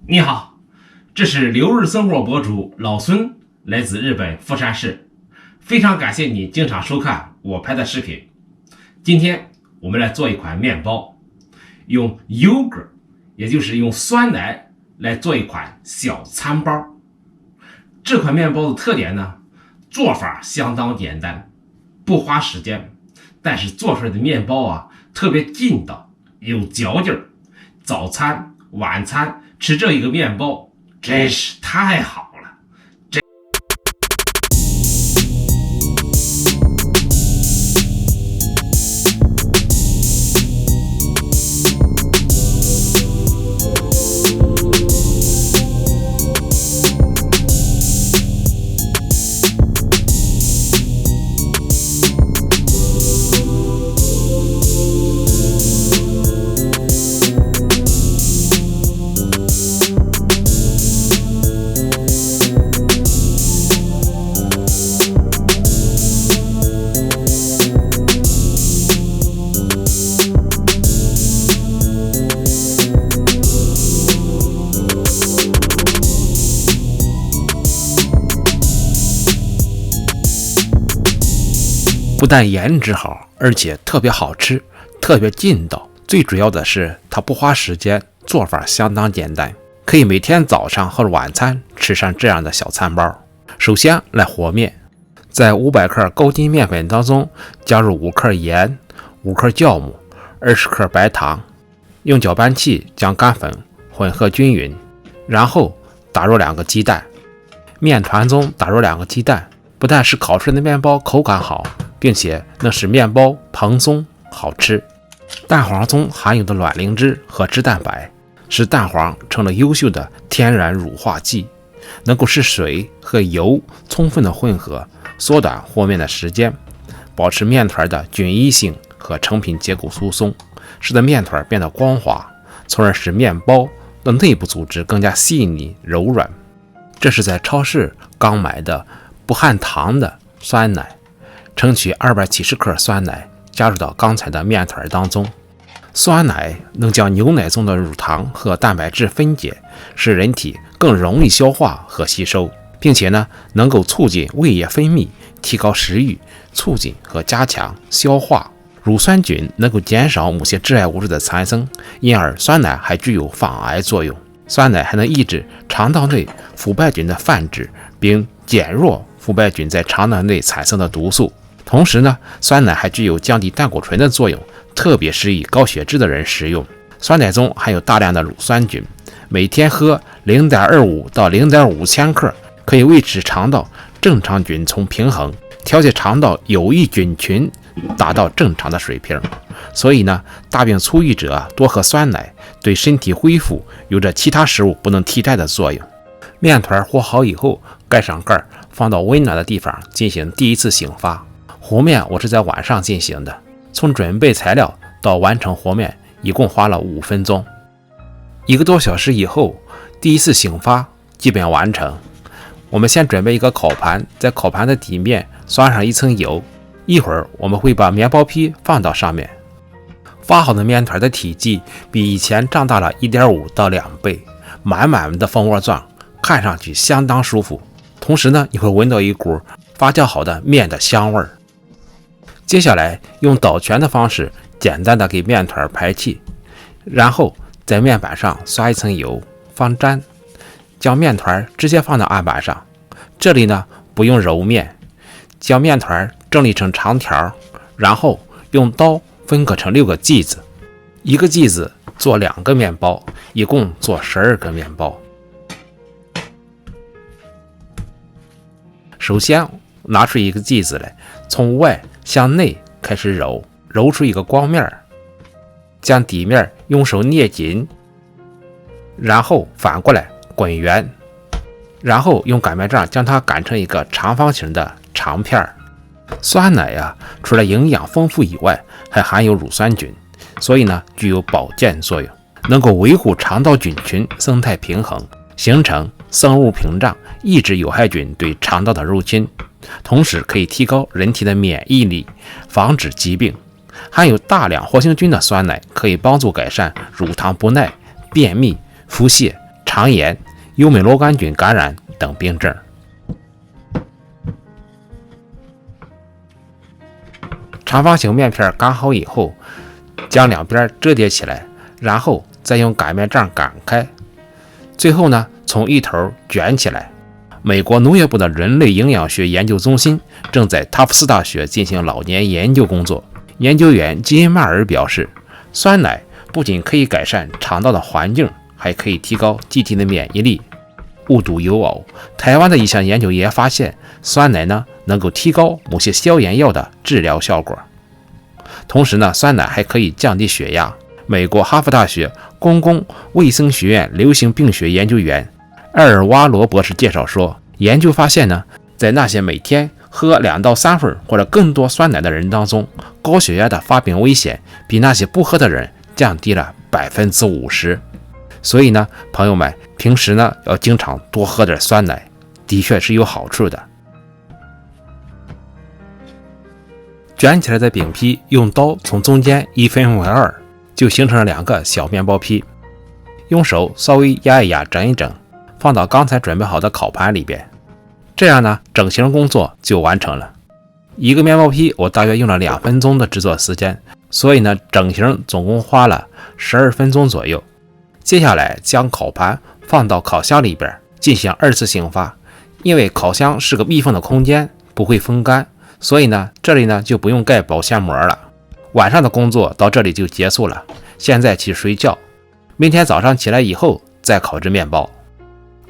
你好，这是流日生活博主老孙，来自日本富山市，非常感谢你经常收看我拍的视频。今天我们来做一款面包，用 yogurt， 也就是用酸奶来做一款小餐包。这款面包的特点呢，做法相当简单，不花时间，但是做出来的面包啊特别劲道，有嚼劲儿。早餐、晚餐吃这一个面包真是太好了。不但颜值好，而且特别好吃，特别劲道。最主要的是它不花时间，做法相当简单，可以每天早上或者晚餐吃上这样的小餐包。首先来和面，在500克高筋面粉当中加入5克盐、5克酵母、20克白糖，用搅拌器将干粉混合均匀，然后打入2个鸡蛋。面团中打入2个鸡蛋，不但使烤出来的面包口感好，并且能使面包蓬松好吃。蛋黄中含有的卵磷脂和脂蛋白，使蛋黄成了优秀的天然乳化剂，能够使水和油充分的混合，缩短和面的时间，保持面团的均一性和成品结构疏松，使得面团变得光滑，从而使面包的内部组织更加细腻柔软。这是在超市刚买的不含糖的酸奶，盛取270克酸奶，加入到刚才的面团当中。酸奶能将牛奶中的乳糖和蛋白质分解，使人体更容易消化和吸收，并且呢，能够促进胃液分泌，提高食欲，促进和加强消化。乳酸菌能够减少某些致癌物质的产生，因而酸奶还具有防癌作用。酸奶还能抑制肠道内腐败菌的繁殖，并减弱腐败菌在肠道内产生的毒素。同时呢，酸奶还具有降低胆固醇的作用，特别适宜高血脂的人食用。酸奶中含有大量的乳酸菌，每天喝 0.25 到 0.5千克，可以维持肠道正常菌丛平衡，调节肠道有益菌群达到正常的水平。所以呢，大病初愈者多喝酸奶，对身体恢复有着其他食物不能替代的作用。面团和好以后，盖上盖，放到温暖的地方进行第一次醒发。和面我是在晚上进行的，从准备材料到完成和面一共花了5分钟。1个多小时以后，第一次醒发基本完成。我们先准备一个烤盘，在烤盘的底面刷上一层油，一会儿我们会把面包坯放到上面。发好的面团的体积比以前胀大了 1.5 到2倍，满满的蜂窝状，看上去相当舒服。同时呢，你会闻到一股发酵好的面的香味儿。接下来用倒圈的方式简单的给面团排气，然后在面板上刷一层油防粘，将面团直接放到案板上。这里呢不用揉面，将面团整理成长条，然后用刀分割成6个剂子，一个剂子做2个面包，一共做12个面包。首先拿出一个剂子来，从外向内开始揉，揉出一个光面，将底面用手捏紧，然后反过来滚圆，然后用擀面杖将它擀成一个长方形的长片。酸奶呀，除了营养丰富以外，还含有乳酸菌，所以呢具有保健作用，能够维护肠道菌群生态平衡，形成生物屏障，抑制有害菌对肠道的入侵，同时可以提高人体的免疫力，防止疾病。含有大量活性菌的酸奶可以帮助改善乳糖不耐、便秘、腹泻、肠炎、幽门螺杆菌感染等病症。长方形面片擀好以后，将两边折叠起来，然后再用擀面杖擀开，最后呢，从一头卷起来。美国农业部的人类营养学研究中心正在塔夫斯大学进行老年研究工作。研究员基因迈尔表示，酸奶不仅可以改善肠道的环境，还可以提高机体的免疫力。无独有偶，台湾的一项研究也发现，酸奶呢能够提高某些消炎药的治疗效果。同时呢，酸奶还可以降低血压。美国哈佛大学公共卫生学院流行病学研究员埃尔瓦罗博士介绍说，研究发现呢，在那些每天喝2到3份或者更多酸奶的人当中，高血压的发病危险比那些不喝的人降低了50%。所以呢，朋友们，平时呢要经常多喝点酸奶，的确是有好处的。卷起来的饼皮用刀从中间一分为2，就形成了2个小面包皮。用手稍微压一压，整一整，放到刚才准备好的烤盘里边。这样呢，整形工作就完成了。一个面包皮我大约用了2分钟的制作时间，所以呢，整形总共花了12分钟左右。接下来将烤盘放到烤箱里边进行2次醒发，因为烤箱是个密封的空间，不会风干，所以呢，这里呢就不用盖保鲜膜了。晚上的工作到这里就结束了，现在去睡觉。明天早上起来以后再烤制面包。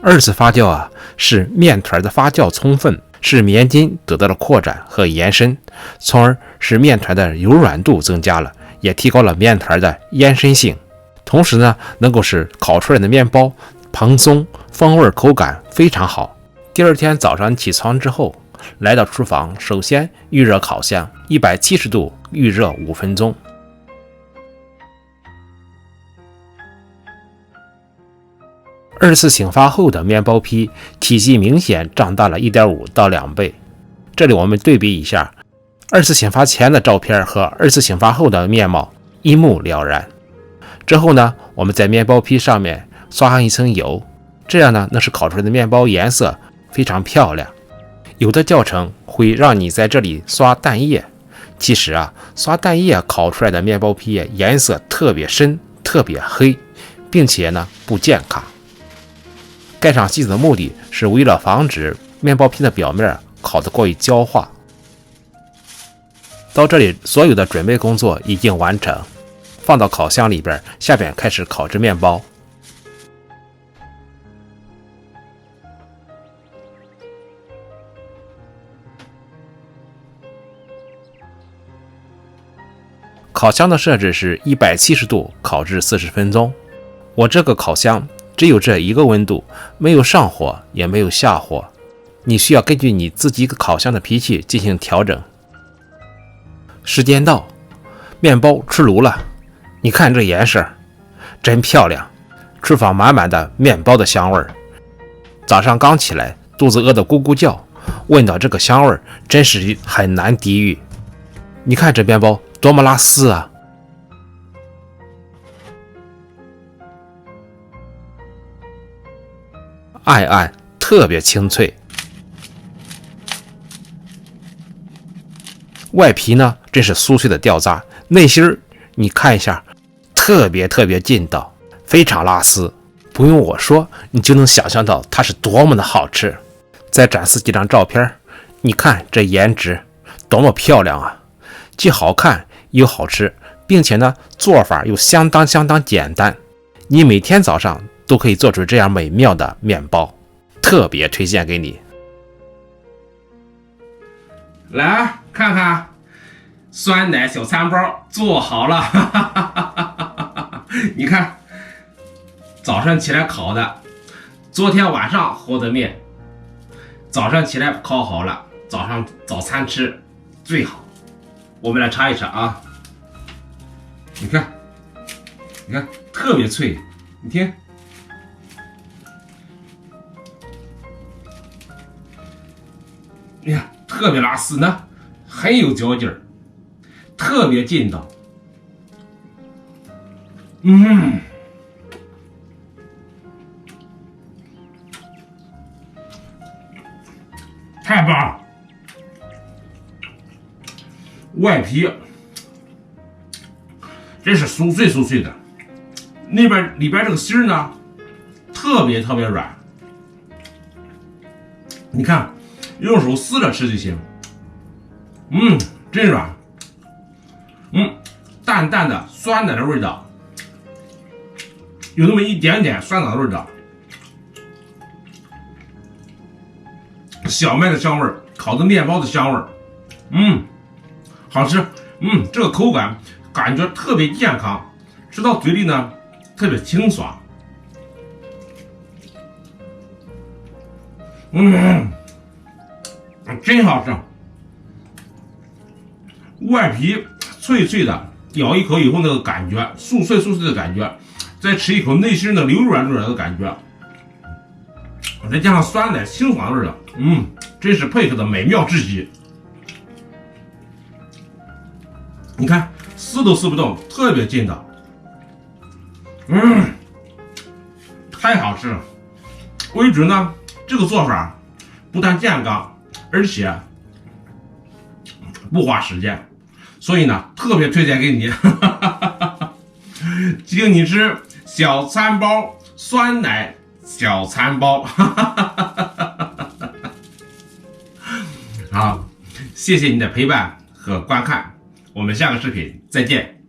2次发酵啊，使面团的发酵充分，使面筋得到了扩展和延伸，从而使面团的柔软度增加了，也提高了面团的延伸性。同时呢，能够使烤出来的面包蓬松，风味口感非常好。第二天早上起床之后，来到厨房，首先预热烤箱，170度预热5分钟。2次醒发后的面包皮体积明显长大了 1.5 到2倍。这里我们对比一下2次醒发前的照片和2次醒发后的面貌，一目了然。之后呢，我们在面包皮上面刷上一层油，这样呢，能使烤出来的面包颜色非常漂亮。有的教程会让你在这里刷蛋液，其实啊，刷蛋液烤出来的面包皮颜色特别深，特别黑，并且呢不健康。盖上锡纸的目的是为了防止面包皮的表面烤得过于焦化。到这里，所有的准备工作已经完成，放到烤箱里边，下边开始烤制面包。烤箱的设置是170度烤制40分钟。我这个烤箱只有这一个温度，没有上火也没有下火，你需要根据你自己烤箱的脾气进行调整。时间到，面包出炉了，你看这颜色真漂亮，厨房满满的面包的香味儿。早上刚起来，肚子饿得咕咕叫，闻到这个香味儿真是很难抵御。你看这面包多么拉丝啊！暗暗特别清脆，外皮呢真是酥脆的掉渣，内心你看一下，特别劲道，非常拉丝。不用我说，你就能想象到它是多么的好吃。再展示几张照片，你看这颜值多么漂亮啊！既好看又好吃，并且呢做法又相当简单。你每天早上都可以做出这样美妙的面包，特别推荐给你。来看看，酸奶小餐包做好了，你看，早上起来烤的，昨天晚上和的面，早上起来烤好了，早上早餐吃最好。我们来尝一尝啊，你看，特别脆，你听。哎呀，特别拉丝呢，很有嚼劲儿，特别劲道。太棒了！外皮真是酥脆酥脆的，里边这个芯儿呢，特别软。你看，用手撕着吃就行。真软。淡淡的酸奶的味道，有那么一点点酸奶的味道，小麦的香味儿，烤的面包的香味儿，好吃。这个口感觉特别健康，吃到嘴里呢特别清爽。真好吃。外皮脆脆的，咬一口以后那个感觉酥脆的感觉，再吃一口内心的流软的感觉，再加上酸奶清爽的味道，真是配合的美妙至极。你看撕都撕不动，特别劲道。太好吃了。我一直呢这个做法不但健康，而且不花时间，所以呢特别推荐给你。请你吃小餐包酸奶小餐包。好，谢谢你的陪伴和观看，我们下个视频再见。